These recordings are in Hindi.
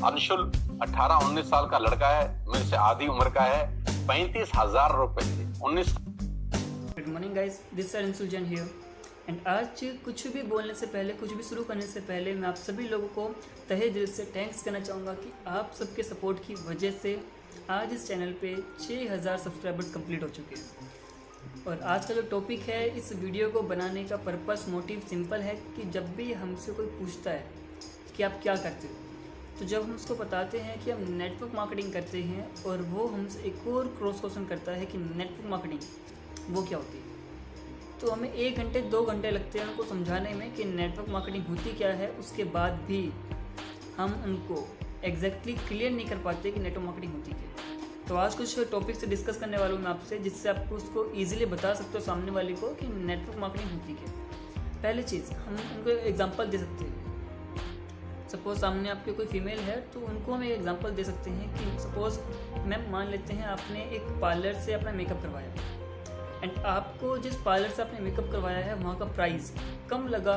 अंशुल 18-19 साल का लड़का है, मेरे से आधी उम्र का है। 35,000 रुपए थे। 19। Good morning guys, this is Anshul Jain here and आज कुछ भी बोलने से पहले, कुछ भी शुरू करने से पहले मैं आप सभी लोगों को तहे दिल से थैंक्स करना चाहूँगा कि आप सबके सपोर्ट की वजह से आज इस चैनल पे 6000 सब्सक्राइबर्स कंप्लीट हो चुके हैं। और आज का जो टॉपिक है, इस वीडियो को बनाने का पर्पस, मोटिव सिंपल है कि जब भी हमसे कोई पूछता है कि आप क्या करते हो, तो जब हम उसको बताते हैं कि हम नेटवर्क मार्केटिंग करते हैं और वो हमसे एक और क्रॉस क्वेश्चन करता है कि नेटवर्क मार्केटिंग वो क्या होती है, तो हमें 1 घंटे 2 घंटे लगते हैं उनको समझाने में कि नेटवर्क मार्केटिंग होती क्या है। उसके बाद भी हम उनको एग्जैक्टली क्लियर नहीं कर पाते कि नेटवर्क मार्केटिंग होती क्या है। तो आज कुछ टॉपिक से डिस्कस करने वाला हूँ मैं आपसे, जिससे आपको उसको ईजिली बता सकते हो सामने वाले को कि नेटवर्क मार्केटिंग होती क्या है। पहली चीज़, हम उनको एग्जांपल दे सकते हैं। सपोज सामने आपके कोई फीमेल है तो उनको हम एक एग्जांपल दे सकते हैं कि सपोज मैम मान लेते हैं आपने एक पार्लर से अपना मेकअप करवाया एंड आपको जिस पार्लर से आपने मेकअप करवाया है वहाँ का प्राइस कम लगा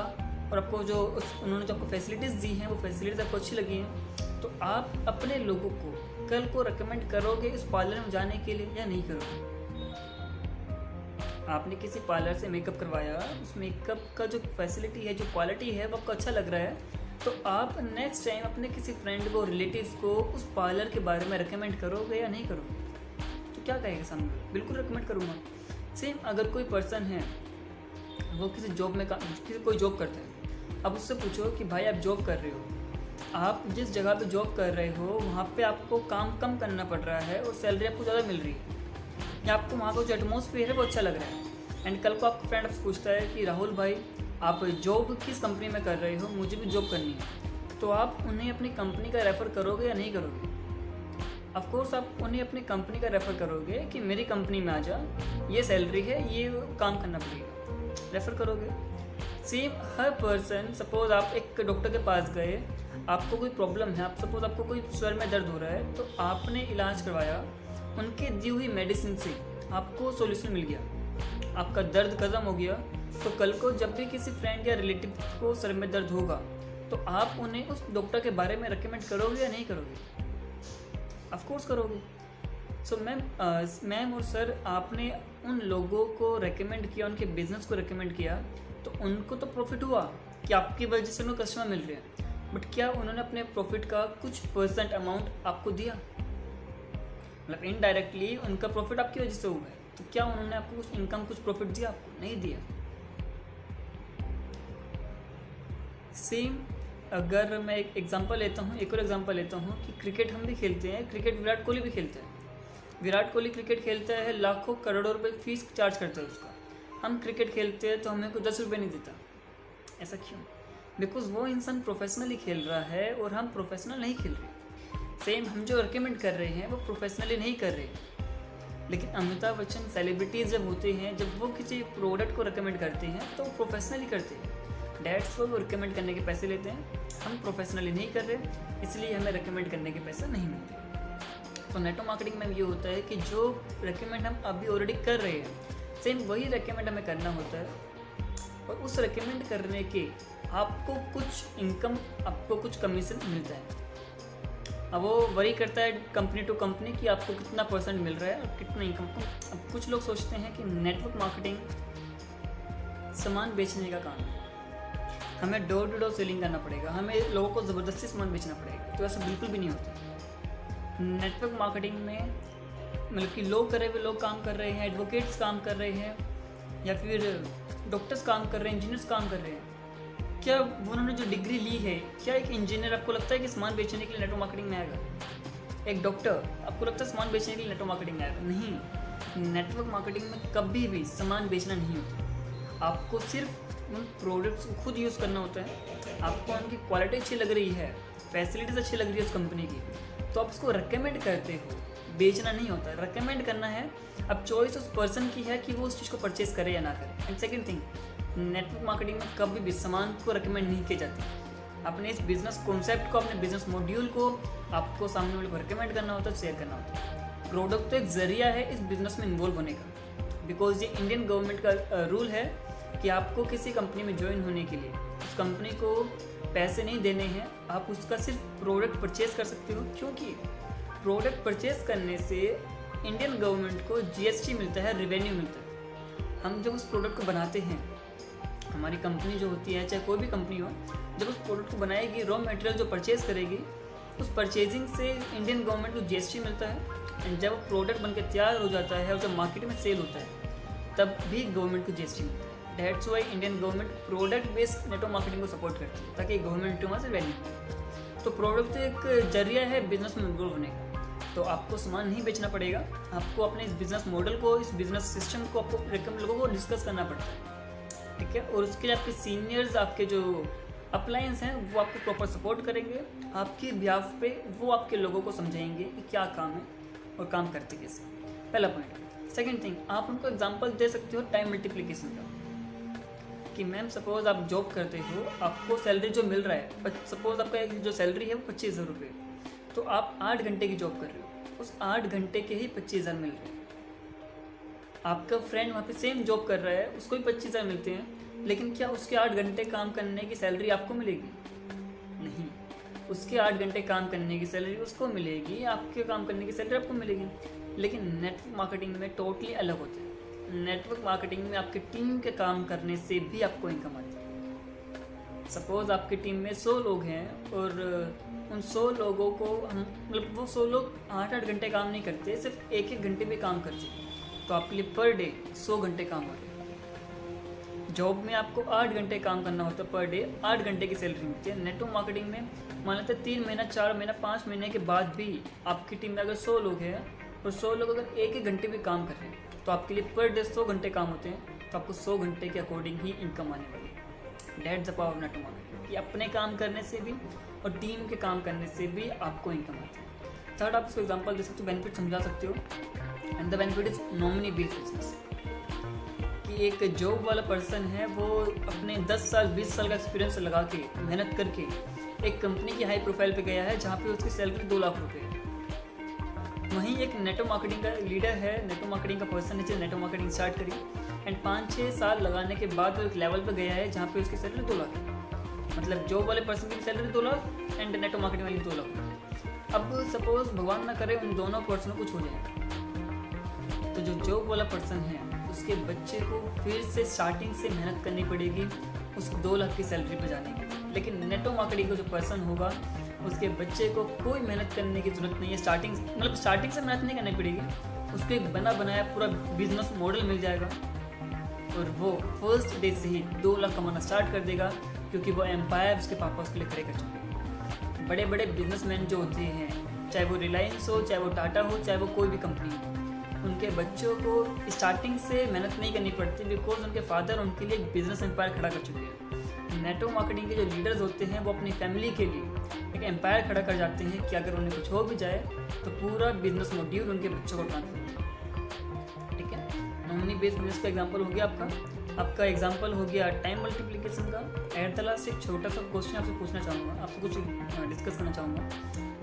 और आपको जो उन्होंने जो आपको फैसिलिटीज़ दी हैं वो फैसिलिटीज़ आपको अच्छी लगी हैं, तो आप अपने लोगों को कल को रेकमेंड करोगे इस पार्लर में जाने के लिए या नहीं करोगे। आपने किसी पार्लर से मेकअप करवाया, उस मेकअप का जो फैसिलिटी है, जो क्वालिटी है वो आपको अच्छा लग रहा है, तो आप नेक्स्ट टाइम अपने किसी फ्रेंड को, रिलेटिव्स को उस पार्लर के बारे में रेकमेंड करोगे या नहीं करोगे। तो क्या कहेगा सामने, बिल्कुल रेकमेंड करूँगा। सेम अगर कोई पर्सन है वो किसी जॉब में कोई जॉब करते हैं, अब उससे पूछो कि भाई आप जॉब कर रहे हो, आप जिस जगह पे जॉब कर रहे हो वहाँ पे आपको काम कम करना पड़ रहा है और सैलरी आपको ज़्यादा मिल रही है, या आपको वहाँ का जो एटमॉस्फेयर है वो अच्छा लग रहा है, एंड कल को आपका फ्रेंड आपसे पूछता है कि राहुल भाई आप जॉब किस कंपनी में कर रहे हो, मुझे भी जॉब करनी है, तो आप उन्हें अपनी कंपनी का रेफ़र करोगे या नहीं करोगे। ऑफ कोर्स आप उन्हें अपनी कंपनी का रेफ़र करोगे कि मेरी कंपनी में आ जा, ये सैलरी है, ये काम करना पड़ेगा, रेफ़र करोगे। सेम हर पर्सन, सपोज आप एक डॉक्टर के पास गए, आपको कोई प्रॉब्लम है, आप सपोज आपको कोई सर में दर्द हो रहा है, तो आपने इलाज करवाया, उनके दी हुई मेडिसिन से आपको सॉल्यूशन मिल गया, आपका दर्द खत्म हो गया, तो कल को जब भी किसी फ्रेंड या रिलेटिव को सर में दर्द होगा तो आप उन्हें उस डॉक्टर के बारे में रेकमेंड करोगे या नहीं करोगे। ऑफ कोर्स करोगे। सो मैम और सर, आपने उन लोगों को रेकमेंड किया, उनके बिजनेस को रेकमेंड किया, तो उनको तो प्रॉफिट हुआ कि आपकी वजह से उनको कस्टमर मिल रहे हैं, बट क्या उन्होंने अपने प्रॉफिट का कुछ % अमाउंट आपको दिया, मतलब इनडायरेक्टली उनका प्रॉफिट आपकी वजह से हुआ है, तो क्या उन्होंने आपको कुछ इनकम, कुछ प्रॉफिट दिया, आपको नहीं दिया। सेम अगर मैं एक एग्जांपल लेता हूँ, एक और एग्जांपल लेता हूँ कि क्रिकेट हम भी खेलते हैं, क्रिकेट विराट कोहली भी खेलता है। विराट कोहली क्रिकेट खेलता है, लाखों करोड़ों रुपए फीस चार्ज करता है उसका। हम क्रिकेट खेलते हैं तो हमें को 10 रुपये नहीं देता। ऐसा क्यों? बिकॉज वो इंसान प्रोफेशनली खेल रहा है और हम प्रोफेशनल नहीं खेल रहे। सेम हम जो रिकमेंड कर रहे हैं वो प्रोफेशनली नहीं कर रहे। लेकिन अमिताभ बच्चन, सेलिब्रिटीज़ जब होते हैं, जब वो किसी प्रोडक्ट को रिकमेंड करते हैं तो वो प्रोफेशनली करते हैं, डैट्स वो रिकमेंड करने के पैसे लेते हैं। हम प्रोफेशनली नहीं कर रहे, इसलिए हमें रिकमेंड करने के पैसे नहीं मिलते। तो नेटवर्क मार्केटिंग में ये होता है कि जो रिकमेंड हम अभी ऑलरेडी कर रहे हैं, सेम वही रिकमेंड हमें करना होता है, और उस रिकमेंड करने के आपको कुछ इनकम, आपको कुछ कमीशन मिलता है। अब वो वरी करता है कंपनी टू कंपनी कि आपको कितना % मिल रहा है और कितना इनकम। अब कुछ लोग सोचते हैं कि नेटवर्क मार्केटिंग सामान बेचने का काम है, हमें डोर टू डोर सेलिंग करना पड़ेगा, हमें लोगों को ज़बरदस्ती सामान बेचना पड़ेगा। तो ऐसा बिल्कुल भी नहीं होता। नेटवर्क मार्केटिंग में मतलब कि लोग करे हुए लोग काम कर रहे हैं, एडवोकेट्स काम कर रहे हैं, या फिर डॉक्टर्स काम कर रहे हैं, इंजीनियर्स काम कर रहे हैं। क्या उन्होंने जो डिग्री ली है, क्या एक इंजीनियर आपको लगता है कि सामान बेचने के लिए नेटवर्क मार्केटिंग में आएगा? एक डॉक्टर आपको लगता है सामान बेचने के लिए नेटवर्क मार्केटिंग में आएगा? नहीं। नेटवर्क मार्केटिंग में कभी भी सामान बेचना नहीं होता। आपको सिर्फ उन प्रोडक्ट्स को खुद यूज़ करना होता है। आपको उनकी क्वालिटी अच्छी लग रही है, फैसिलिटीज़ अच्छी लग रही है उस कंपनी की, तो आप उसको रिकमेंड करते हो, बेचना नहीं होता, रिकमेंड करना है। अब चॉइस उस पर्सन की है कि वो उस चीज़ को परचेज करे या ना करे। And second thing, network marketing में कभी भी सामान को रिकमेंड नहीं किया जाता। अपने इस बिजनेस कॉन्सेप्ट को, अपने बिजनेस मॉड्यूल को आपको सामने वाले को रिकमेंड करना होता है, शेयर करना होता है। प्रोडक्ट तो एक जरिया है इस बिजनेस में इन्वॉल्व होने का, बिकॉज ये इंडियन गवर्नमेंट का रूल है कि आपको किसी कंपनी में ज्वाइन होने के लिए उस कंपनी को पैसे नहीं देने हैं, आप उसका सिर्फ प्रोडक्ट परचेज कर सकते हो, क्योंकि प्रोडक्ट परचेज करने से इंडियन गवर्नमेंट को जीएसटी मिलता है, रेवेन्यू मिलता है। हम जब उस प्रोडक्ट को बनाते हैं, हमारी कंपनी जो होती है, चाहे कोई भी कंपनी हो, जब उस प्रोडक्ट को बनाएगी, रॉ मटेरियल जो परचेज करेगी, उस परचेजिंग से इंडियन गवर्नमेंट को जीएसटी मिलता है। एंड जब प्रोडक्ट बनकर तैयार हो जाता है और जब मार्केट में सेल होता है, तब भी गवर्नमेंट को जीएसटी मिलता है। That's why Indian government product based network marketing को सपोर्ट करती है, ताकि गवर्नमेंट के वहाँ से वैल्यू मिले। तो प्रोडक्ट तो एक जरिया है बिजनेस में ग्रो होने का। तो आपको सामान नहीं बेचना पड़ेगा, आपको अपने इस बिजनेस मॉडल को, इस बिजनेस सिस्टम को आपको लोगों को डिस्कस करना पड़ता है, ठीक है। और उसके लिए आपके सीनियर्स, आपके जो अपलायंस हैं, वो आपको प्रॉपर सपोर्ट करेंगे, आपके बिहाफ पे वो आपके लोगों को समझाएंगे कि क्या काम है और काम करते कैसे। पहला पॉइंट। सेकंड थिंग, आप उनको एग्जांपल दे सकते हो टाइम मल्टीप्लिकेशन का, कि मैम सपोज आप जॉब करते हो, आपको सैलरी जो मिल रहा है, सपोज आपका जो सैलरी है वो 25,000 रुपये, तो आप 8 घंटे की जॉब कर रहे हो, उस 8 घंटे के ही 25,000 मिल रहे हैं। आपका फ्रेंड वहाँ पे सेम जॉब कर रहा है, उसको भी 25,000 मिलते हैं, लेकिन क्या उसके 8 घंटे काम करने की सैलरी आपको मिलेगी? नहीं, उसके 8 घंटे काम करने की सैलरी उसको मिलेगी, आपके काम करने की सैलरी आपको मिलेगी। लेकिन नेटवर्क मार्केटिंग में टोटली अलग होता है। नेटवर्क मार्केटिंग में आपकी टीम के काम करने से भी आपको इनकम आती है। सपोज आपकी टीम में 100 लोग हैं और उन 100 लोगों को हम, मतलब वो 100 लोग 8-8 घंटे काम नहीं करते, सिर्फ 1-1 घंटे भी काम करते हैं, तो आपके लिए पर डे 100 घंटे काम होते हैं। जॉब में आपको 8 घंटे काम करना होता है पर डे, 8 घंटे की सैलरी मिलती है। नेटवर्क मार्केटिंग में मान लेते 3 महीना, 4 महीना, 5 महीने के बाद भी आपकी टीम में अगर 100 लोग हैं और 100 लोग अगर 1-1 घंटे भी काम कर रहे हैं, तो आपके लिए पर डे 100 घंटे काम होते हैं, तो आपको 100 घंटे के अकॉर्डिंग ही इनकम आने वाली है। That's the power of network marketing, कि अपने काम करने से भी और टीम के काम करने से भी आपको इनकम आती है। थर्ड, आप इसको एग्जाम्पल दे सकते हो, बेनिफिट समझा सकते हो। And the benefit is nominee based business, कि एक जॉब वाला पर्सन है, वो अपने 10 साल 20 साल का एक्सपीरियंस लगा के, मेहनत करके एक कंपनी की हाई प्रोफाइल पे गया है, जहाँ पे उसकी सैलरी 2 लाख रुपये है। वहीं एक नेटवर्क मार्केटिंग का लीडर है, नेटवर्क मार्केटिंग का पर्सन है, जिसने नेटवर्क मार्केटिंग स्टार्ट करी एंड 5-6 साल लगाने के बाद वो एक लेवल पे गया है जहाँ पे उसकी सैलरी 2 लाख है। मतलब जॉब वाले पर्सन की salary 2 lakh and network marketing वाली 2 लाख। अब सपोज भगवान ना करे उन दोनों पर्सन को कुछ हो जाए, तो जो जॉब वाला पर्सन है, उसके बच्चे को फिर से स्टार्टिंग से मेहनत करनी पड़ेगी उस 2 लाख की सैलरी पर जाने की। लेकिन नेटवर्क मार्केटिंग का जो पर्सन होगा, उसके बच्चे को कोई मेहनत करने की ज़रूरत नहीं है, स्टार्टिंग से मेहनत नहीं करनी पड़ेगी, उसको एक बना बनाया पूरा बिजनेस मॉडल मिल जाएगा और वो फर्स्ट डे से ही 2 लाख कमाना स्टार्ट कर देगा, क्योंकि वो एम्पायर उसके पापा उसके लिए खड़े कर चुके हैं। बड़े बड़े बिजनेसमैन जो होते हैं, चाहे वो रिलायंस हो, चाहे वो टाटा हो, चाहे वो कोई भी कंपनी हो, उनके बच्चों को स्टार्टिंग से मेहनत नहीं करनी पड़ती, बिकॉज उनके फादर उनके लिए एक बिजनेस एम्पायर खड़ा कर चुके हैं। नेटवर्क मार्केटिंग के जो लीडर्स होते हैं, वो अपनी फैमिली के लिए एक एम्पायर खड़ा कर जाते हैं कि अगर उन्हें कुछ हो भी जाए तो पूरा बिजनेस मॉड्यूल उनके बच्चों को ट्रांसफर होगा। ठीक है, नॉमिनी बेस्ड बिजनेस का एग्जांपल हो गया आपका एग्जांपल हो गया टाइम मल्टीप्लिकेशन का। एट द लास्ट एक छोटा सा क्वेश्चन आपसे पूछना चाहूँगा, आपसे कुछ डिस्कस करना चाहूँगा।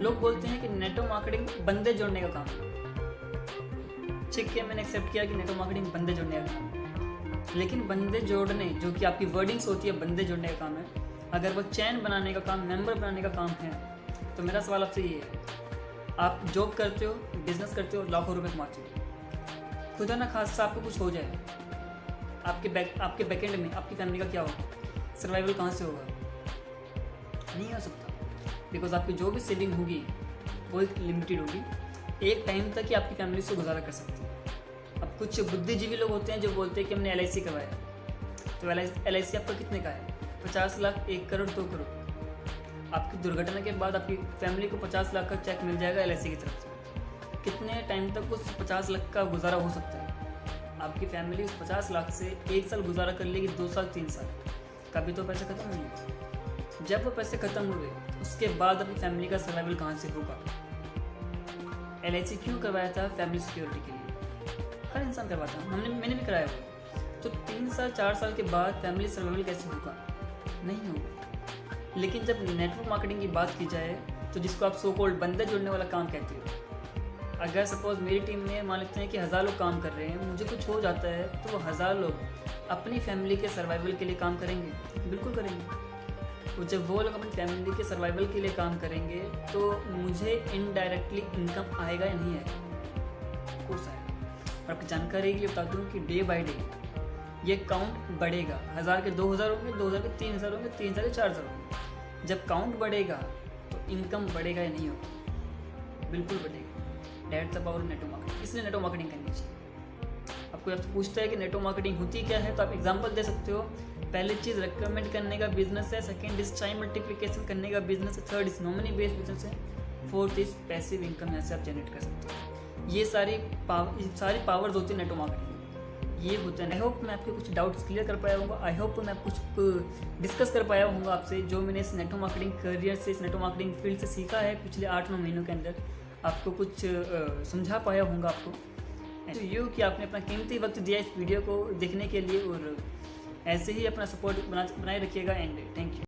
लोग बोलते हैं कि नेटवर्क मार्केटिंग बंदे जोड़ने का काम है। ठीक है, मैंने एक्सेप्ट किया कि नेटवर्क मार्केटिंग बंदे जोड़ने का काम है, लेकिन बंदे जोड़ने, जो कि आपकी वर्डिंग्स होती है, बंदे जोड़ने का काम है, अगर वो चैन बनाने का काम, मेंबर बनाने का काम है, तो मेरा सवाल आपसे ये है, आप जॉब करते हो, बिजनेस करते हो, लाखों रुपए कमाते हो, खुदा ना खासा आपको कुछ हो जाए, आपके बैकएंड में आपकी फैमिली का क्या होगा? सर्वाइवल कहाँ से होगा? नहीं हो सकता, बिकॉज आपकी जो भी सेविंग होगी वो एक लिमिटेड होगी, एक टाइम तक ही आपकी फैमिली से गुजारा कर सकती है। अब कुछ बुद्धिजीवी लोग होते हैं जो बोलते हैं कि हमने LIC करवाया, तो LIC आपका कितने का है? 50 लाख, 1 करोड़, 2 करोड़। आपकी दुर्घटना के बाद आपकी फैमिली को 50 लाख का चेक मिल जाएगा LIC की तरफ से। कितने टाइम तक उस 50 लाख का गुजारा हो सकता है? आपकी फैमिली उस 50 लाख से 1 साल गुजारा कर लेगी, 2 साल, 3 साल, कभी तो पैसे खत्म होंगे। जब वो पैसे खत्म हुए, उसके बाद अपनी फैमिली का सर्वाइवल कहाँ से होगा? LIC क्यों करवाया था? फैमिली सिक्योरिटी के लिए। हर इंसान करवाता है, मैंने भी कराया हुआ। तो 3 साल 4 साल के बाद फैमिली सर्वाइवल कैसे होगा? नहीं होगा। लेकिन जब नेटवर्क मार्केटिंग की बात की जाए, तो जिसको आप सो कॉल्ड बंदे जोड़ने वाला काम कहते हो, अगर सपोज मेरी टीम में मान लेते हैं कि 1000 लोग काम कर रहे हैं, मुझे कुछ हो जाता है, तो वो 1000 लोग अपनी फैमिली के सर्वाइवल के लिए काम करेंगे, बिल्कुल करेंगे। और जब वो लोग अपनी फैमिली के सर्वाइवल के लिए काम करेंगे तो मुझे इनडायरेक्टली इनकम आएगा या नहीं आएगा, कोर्स आएगा। और आपकी जानकारी के लिए बता दूँ कि डे बाय डे ये काउंट बढ़ेगा। 1000 के 2000 होंगे, 2000 के 3000 होंगे, 3000 के 4000 होंगे। जब काउंट बढ़ेगा तो इनकम बढ़ेगा या नहीं होगा, बिल्कुल बढ़ेगा। That's the power of network marketing. इसलिए नेटवर्क मार्केटिंग करनी चाहिए। आपको आपसे पूछता है कि नेटवर्क मार्केटिंग होती क्या है, तो आप एग्जांपल दे सकते हो। पहली चीज़ रिकमेंड करने का बिजनेस है, सेकंड इज टाइम मल्टीप्लिकेशन करने का बिजनेस है, third is nominee based business है, फोर्थ इज पैसिव इनकम, यहाँ से आप जनरेट कर सकते हो। ये सारी पावर्स होती है नेटवर्क मार्केटिंग, ये होता है। आई होप मैं आपके कुछ डाउट्स क्लियर कर पाया हूँ। आई होप मैं कुछ डिस्कस कर पाया हूँ आपसे, जो मैंने इस नेटवर्क मार्केटिंग करियर से, इस नेटवर्क मार्केटिंग फील्ड से सीखा है पिछले 8-9 महीनों के अंदर। आपको कुछ समझा पाया हूँ आपको। तो यू कि आपने अपना कीमती वक्त दिया इस वीडियो को देखने के लिए, और ऐसे ही अपना सपोर्ट बनाए रखिएगा। And thank you.